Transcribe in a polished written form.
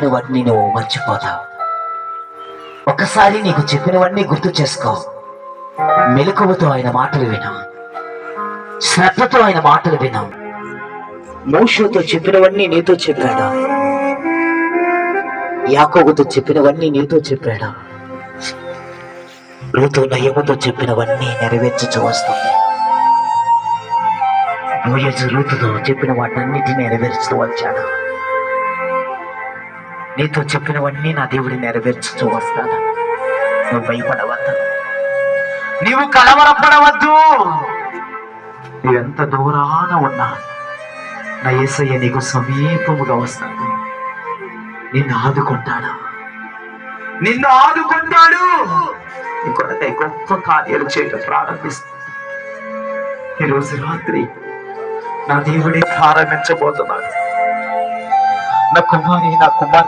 చెప్పినవన్నీ నువ్వు మర్చిపోతావు. ఒకసారి నీకు చెప్పినవన్నీ గుర్తు చేసుకో. మెలకువతో ఆయన మాటలు విను, శ్రద్ధతో ఆయన మాటలు విను. మోషేతో చెప్పినవన్నీ నీతో చెప్పాడా? యాకోబుతో చెప్పినవన్నీ నీతో చెప్పాడా? రూతు నయముతో చెప్పినవన్నీ నెరవేర్చు వస్తుంది. బోయజు రూతుతో చెప్పిన వాటన్నిటిని నెరవేర్చుతూ వచ్చాడు. నీతో చెప్పినవన్నీ నా దేవుడి నెరవేర్చుతూ వస్తాడు. నువ్వు భయపడవద్దు, నీవు కలవరపడవద్దు. నువ్వెంత దూరాన ఉన్నా నా యేసయ్య నీకు సమీపముగా వస్తాడు. నిన్ను ఆదుకుంటాడు, నిన్ను ఆదుకుంటాడు. నీ కొరకై గొప్ప కార్యాలు చేయడం ప్రారంభిస్తాడు. ఈరోజు రాత్రి నా దేవుడే ప్రారంభించబోతున్నాడు. నా కుమారి, నా కుమార్